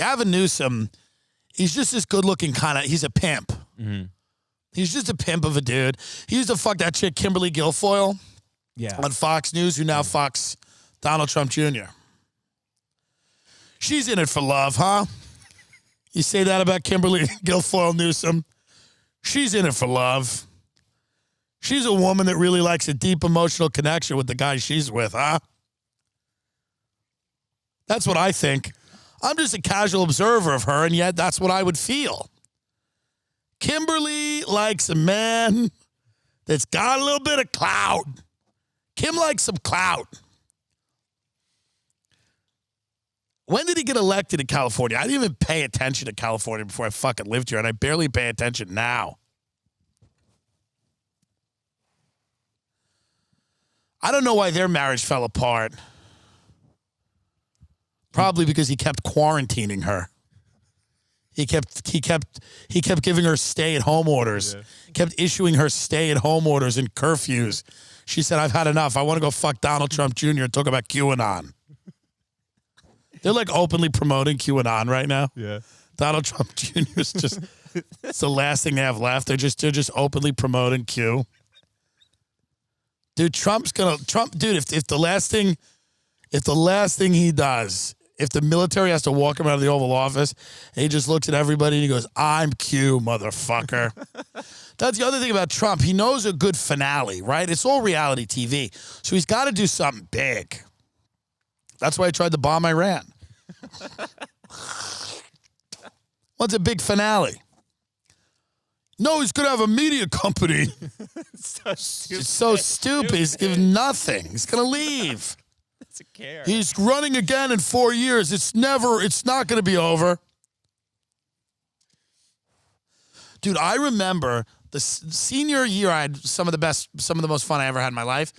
Gavin Newsom, he's just this good-looking kind of, he's a pimp. Mm-hmm. He's just a pimp of a dude. He used to fuck that chick, Kimberly Guilfoyle, on Fox News, who now fucks Donald Trump Jr. She's in it for love, huh? You say that about Kimberly Guilfoyle Newsom? She's in it for love. She's a woman that really likes a deep emotional connection with the guy she's with, huh? That's what I think. I'm just a casual observer of her, and yet that's what I would feel. Kimberly likes a man that's got a little bit of clout. Kim likes some clout. When did he get elected in California? I didn't even pay attention to California before I fucking lived here, and I barely pay attention now. I don't know why their marriage fell apart. Probably because he kept quarantining her. He kept giving her stay-at-home orders. Yeah. Kept issuing her stay-at-home orders and curfews. She said, I've had enough. I want to go fuck Donald Trump Jr. and talk about QAnon. They're like openly promoting QAnon right now. Yeah. Donald Trump Jr. is just, it's the last thing they have left. They're just openly promoting Q. Dude, Trump, if the last thing he does, if the military has to walk him out of the Oval Office, and he just looks at everybody and he goes, I'm Q, motherfucker. That's the other thing about Trump. He knows a good finale, right? It's all reality TV. So he's got to do something big. That's why he tried to bomb Iran. What's a big finale? No, he's going to have a media company. It's so stupid. He's giving nothing. He's going to leave. Doesn't care. He's running again in 4 years. It's not going to be over. Dude, I remember the senior year I had some of the most fun I ever had in my life.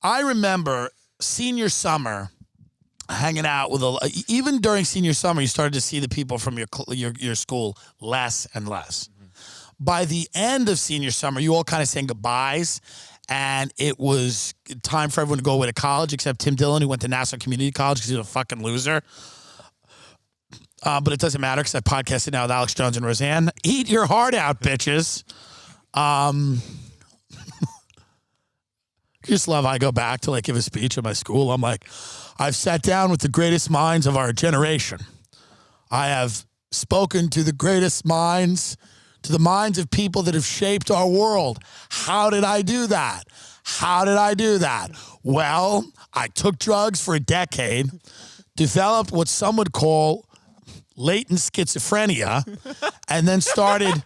I remember senior summer hanging out with even during senior summer, you started to see the people from your school less and less. Mm-hmm. By the end of senior summer, you all kind of saying goodbyes, and it was time for everyone to go away to college, except Tim Dillon, who went to Nassau Community College because he's a fucking loser. But it doesn't matter because I podcasted now with Alex Jones and Roseanne. Eat your heart out, bitches. Just love, I go back to give a speech at my school. I'm like, I've sat down with the greatest minds of our generation. I have spoken to the greatest minds, to the minds of people that have shaped our world. How did I do that? Well, I took drugs for a decade, developed what some would call latent schizophrenia, and then started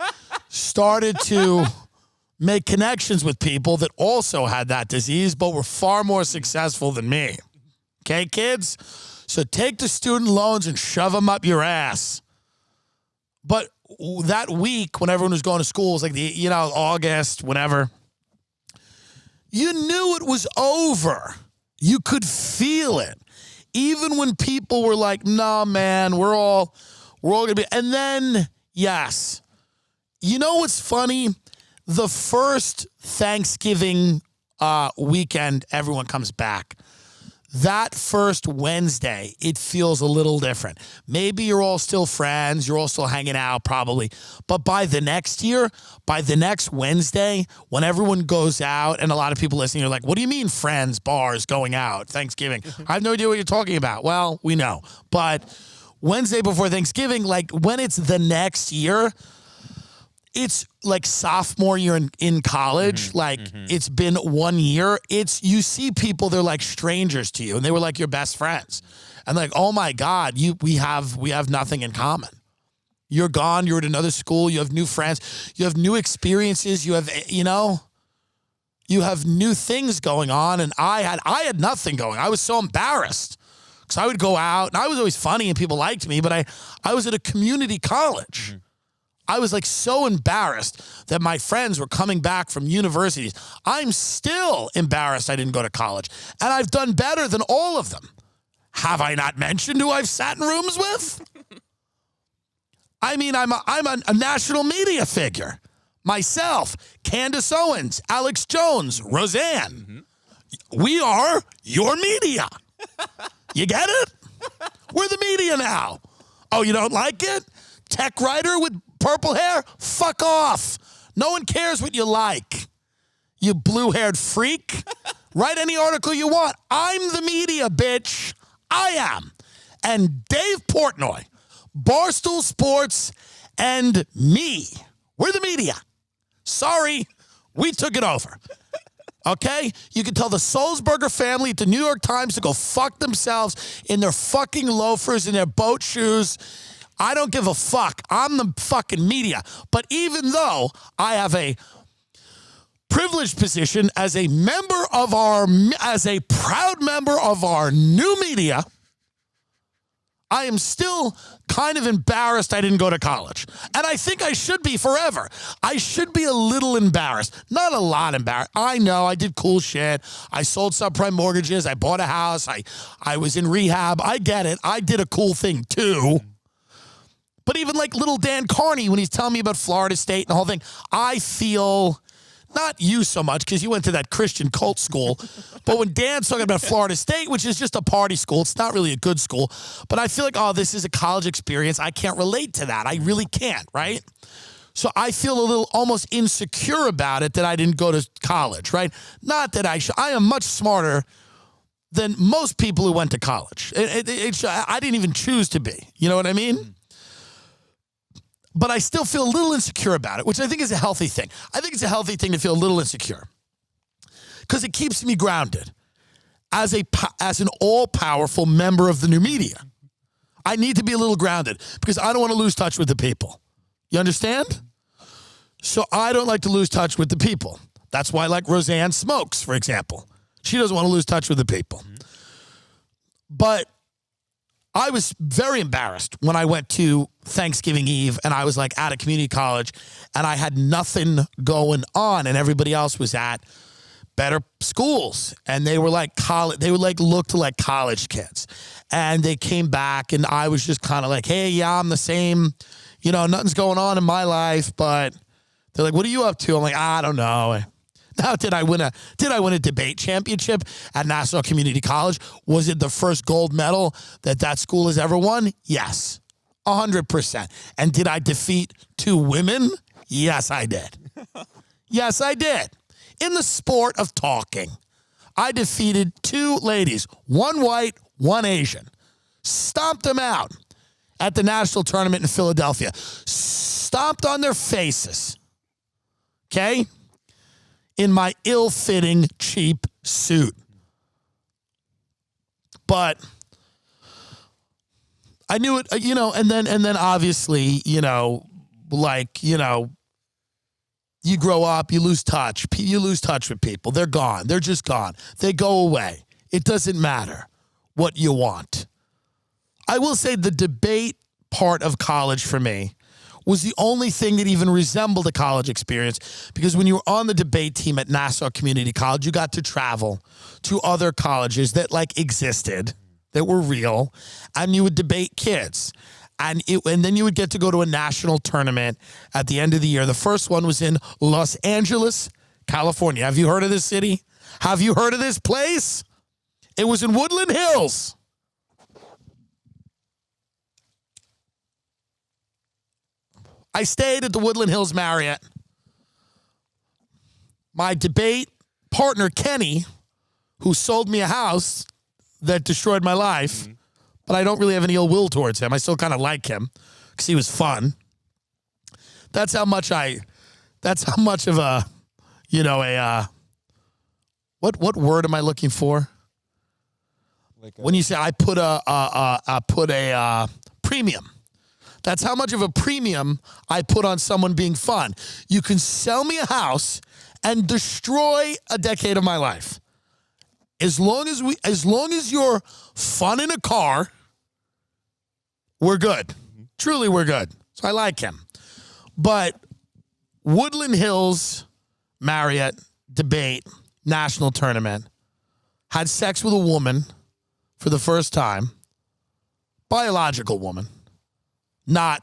to make connections with people that also had that disease, but were far more successful than me. Okay, kids? So take the student loans and shove them up your ass. But that week, when everyone was going to school, it was August, whenever, you knew it was over. You could feel it. Even when people were like, nah, man, we're all going to be. And then, yes. You know what's funny? The first Thanksgiving weekend, everyone comes back. That first Wednesday, it feels a little different. Maybe you're all still friends. You're all still hanging out, probably. But by the next year, by the next Wednesday, when everyone goes out, and a lot of people listening are like, what do you mean friends, bars, going out, Thanksgiving? I have no idea what you're talking about. Well, we know. But Wednesday before Thanksgiving, when it's the next year, it's like sophomore year in college. It's been 1 year. You see people, they're like strangers to you, and they were like your best friends. And oh my God, we have nothing in common. You're gone. You're at another school. You have new friends. You have new experiences. You have new things going on. And I had nothing going. I was so embarrassed because I would go out, and I was always funny and people liked me, but I was at a community college. Mm-hmm. I was so embarrassed that my friends were coming back from universities. I'm still embarrassed I didn't go to college. And I've done better than all of them. Have I not mentioned who I've sat in rooms with? I mean, I'm a national media figure. Myself, Candace Owens, Alex Jones, Roseanne. Mm-hmm. We are your media. You get it? We're the media now. Oh, you don't like it? Tech writer with purple hair? Fuck off. No one cares what you like. You blue-haired freak. Write any article you want. I'm the media, bitch. I am. And Dave Portnoy, Barstool Sports, and me. We're the media. Sorry, we took it over. Okay? You can tell the Sulzberger family at the New York Times to go fuck themselves in their fucking loafers and their boat shoes. I don't give a fuck. I'm the fucking media. But even though I have a privileged position as a proud member of our new media, I am still kind of embarrassed I didn't go to college. And I think I should be forever. I should be a little embarrassed. Not a lot embarrassed. I know I did cool shit. I sold subprime mortgages. I bought a house. I was in rehab. I get it. I did a cool thing too. But even like little Dan Carney, when he's telling me about Florida State and the whole thing, I feel... Not you so much, because you went to that Christian cult school. But when Dan's talking about Florida State, which is just a party school, it's not really a good school. But I feel like, oh, this is a college experience. I can't relate to that. I really can't, right? So I feel a little almost insecure about it that I didn't go to college, right? Not that I am much smarter than most people who went to college. I didn't even choose to be. You know what I mean? But I still feel a little insecure about it, which I think is a healthy thing. I think it's a healthy thing to feel a little insecure because it keeps me grounded as an all-powerful member of the new media. I need to be a little grounded because I don't want to lose touch with the people. You understand? So I don't like to lose touch with the people. That's why, like, Roseanne smokes, for example. She doesn't want to lose touch with the people. But I was very embarrassed when I went to Thanksgiving Eve and I was like at a community college and I had nothing going on and everybody else was at better schools and they were like college, they would like look to like college kids and they came back and I was just kind of like, hey, yeah, I'm the same, you know, nothing's going on in my life, but they're like, what are you up to? I'm like, I don't know. Now, did I win a debate championship at Nassau Community College? Was it the first gold medal that school has ever won? Yes, 100%. And did I defeat 2 women? Yes, I did. Yes, I did. In the sport of talking, I defeated 2 ladies, 1 white, 1 Asian. Stomped them out at the national tournament in Philadelphia. Stomped on their faces. Okay? In my ill-fitting, cheap suit. But I knew it, you know, and then obviously, you know, like, you know, you grow up, you lose touch. You lose touch with people. They're gone. They're just gone. They go away. It doesn't matter what you want. I will say the debate part of college for me was the only thing that even resembled a college experience because when you were on the debate team at Nassau Community College, you got to travel to other colleges that like existed, that were real, and you would debate kids. And then you would get to go to a national tournament at the end of the year. The first one was in Los Angeles, California. Have you heard of this city? Have you heard of this place? It was in Woodland Hills. I stayed at the Woodland Hills Marriott. My debate partner, Kenny, who sold me a house that destroyed my life, but I don't really have any ill will towards him. I still kind of like him because he was fun. That's how much of a, you know, what word am I looking for? When you say I put a premium. That's how much of a premium I put on someone being fun. You can sell me a house and destroy a decade of my life. As long as you're fun in a car, we're good. Truly, we're good. So I like him. But Woodland Hills Marriott debate national tournament, had sex with a woman for the first time, biological woman. Not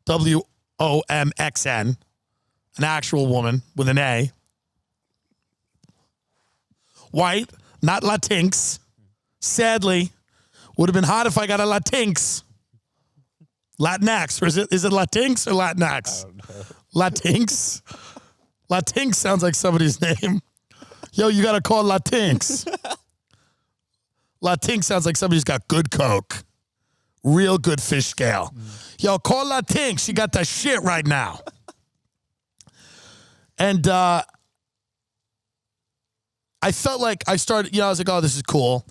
WOMXN, an actual woman with an A. White, not Latinx. Sadly, Would have been hot if I got a Latinx. Latinx, or is it Latinx or Latinx? I don't know. Latinx? Latinx sounds like somebody's name. Yo, you got to call Latinx. Latinx sounds like somebody's got good coke. Real good fish scale. Yo, call Latinx. She got that shit right now. And I felt like I started, I was like, oh, this is cool.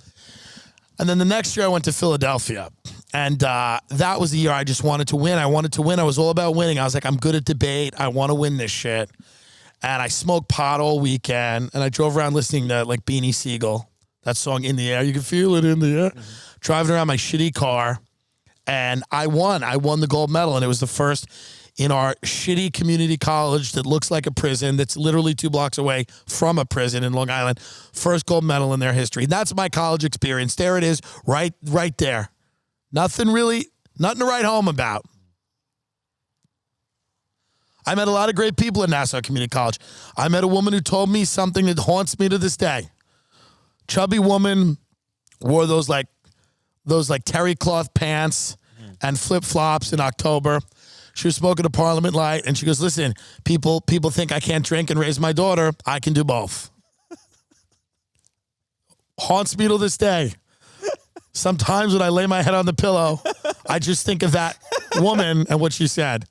And then the next year I went to Philadelphia. And that was the year I just wanted to win. I wanted to win. I was all about winning. I was like, I'm good at debate. I want to win this shit. And I smoked pot all weekend. And I drove around listening to like Beanie Siegel. That song, In the Air. You can feel it in the air. Mm-hmm. Driving around my shitty car. And I won. I won the gold medal. And it was the first in our shitty community college that looks like a prison, that's literally 2 blocks away from a prison in Long Island. First gold medal in their history. That's my college experience. There it is, right there. Nothing to write home about. I met a lot of great people at Nassau Community College. I met a woman who told me something that haunts me to this day. Chubby woman, wore those terry cloth pants and flip-flops in October. She was smoking a Parliament Light, and she goes, listen, people think I can't drink and raise my daughter. I can do both. Haunts me to this day. Sometimes when I lay my head on the pillow, I just think of that woman and what she said.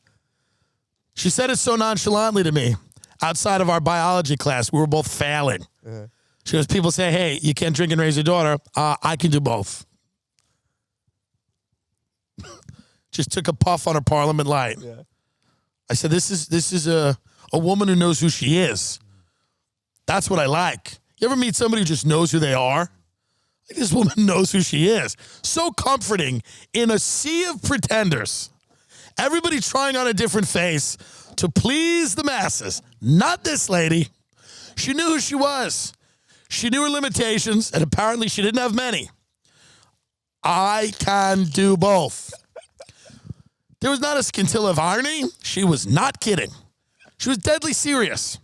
She said it so nonchalantly to me. Outside of our biology class, we were both failing. Uh-huh. She goes, people say, hey, you can't drink and raise your daughter. I can do both. Just took a puff on her Parliament Light. Yeah. I said, this is a woman who knows who she is. That's what I like. You ever meet somebody who just knows who they are? Like, this woman knows who she is. So comforting in a sea of pretenders. Everybody trying on a different face to please the masses. Not this lady. She knew who she was. She knew her limitations, and apparently she didn't have many. I can do both. There was not a scintilla of irony. She was not kidding. She was deadly serious.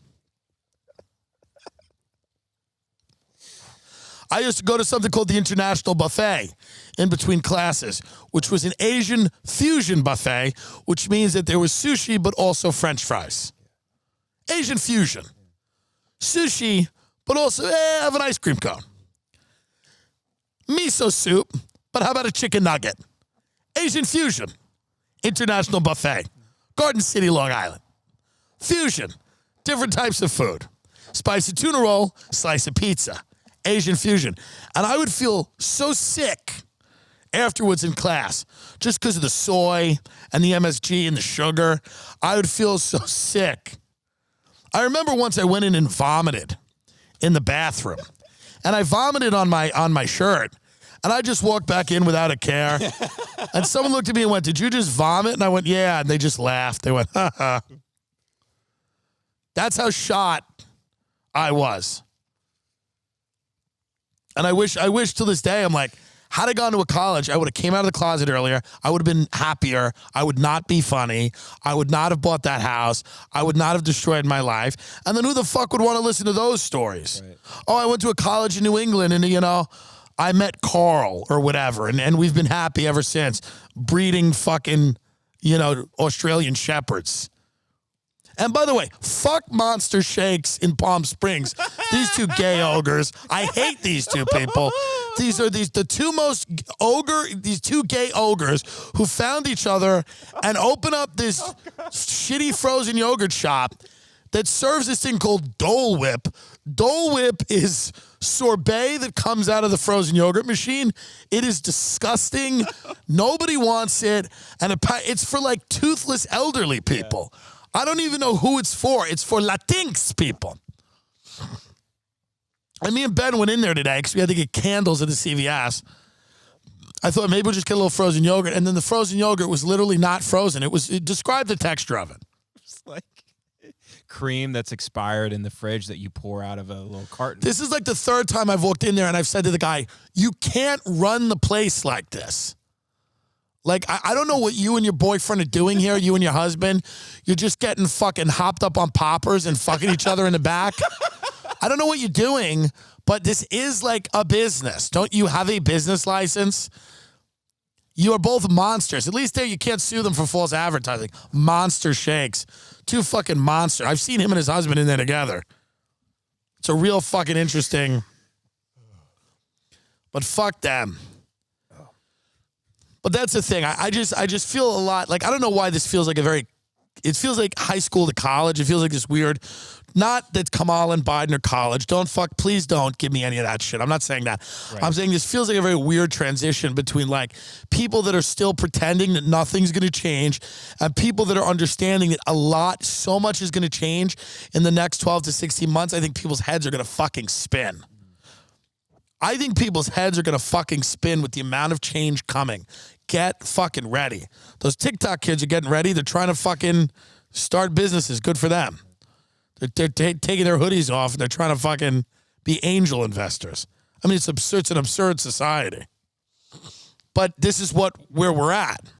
I used to go to something called the International Buffet in between classes, which was an Asian fusion buffet, which means that there was sushi but also French fries. Asian fusion. Sushi, but also have an ice cream cone. Miso soup, but how about a chicken nugget? Asian fusion. International Buffet. Garden City, Long Island. Fusion. Different types of food. Spicy tuna roll, slice of pizza. Asian fusion. And I would feel so sick afterwards in class just because of the soy and the MSG and the sugar. I would feel so sick. I remember once I went in and vomited in the bathroom. And I vomited on my shirt. And I just walked back in without a care. And someone looked at me and went, did you just vomit? And I went, yeah. And they just laughed. They went, ha ha. That's how shot I was. And I wish to this day, I'm like, had I gone to a college, I would have came out of the closet earlier. I would have been happier. I would not be funny. I would not have bought that house. I would not have destroyed my life. And then who the fuck would want to listen to those stories? Right. Oh, I went to a college in New England and, I met Carl or whatever. And we've been happy ever since. Breeding fucking, Australian Shepherds. And by the way, fuck Monster Shakes in Palm Springs. These two gay ogres. I hate these two people. These are these two gay ogres who found each other and open up this shitty frozen yogurt shop that serves this thing called Dole Whip. Dole Whip is sorbet that comes out of the frozen yogurt machine. It is disgusting. Nobody wants it. And it's for like toothless elderly people. Yeah. I don't even know who it's for. It's for Latinx people. And me and Ben went in there today because we had to get candles at the CVS. I thought maybe we'll just get a little frozen yogurt. And then the frozen yogurt was literally not frozen. It described the texture of it. It's like cream that's expired in the fridge that you pour out of a little carton. This is like the third time I've walked in there and I've said to the guy, you can't run the place like this. Like, I don't know what you and your boyfriend are doing here, you and your husband. You're just getting fucking hopped up on poppers and fucking each other in the back. I don't know what you're doing, but this is like a business. Don't you have a business license? You are both monsters. At least there you can't sue them for false advertising. Monster shakes. Two fucking monsters. I've seen him and his husband in there together. It's a real fucking interesting. But fuck them. But that's the thing. I just feel a lot like, I don't know why this feels like it feels like high school to college. It feels like this weird, not that Kamala and Biden are college. Please don't give me any of that shit. I'm not saying that. Right. I'm saying this feels like a very weird transition between like people that are still pretending that nothing's going to change and people that are understanding that so much is going to change in the next 12 to 16 months. I think people's heads are going to fucking spin. I think people's heads are going to fucking spin with the amount of change coming. Get fucking ready. Those TikTok kids are getting ready. They're trying to fucking start businesses. Good for them. They're taking their hoodies off and they're trying to fucking be angel investors. I mean, it's absurd. It's an absurd society. But this is where we're at.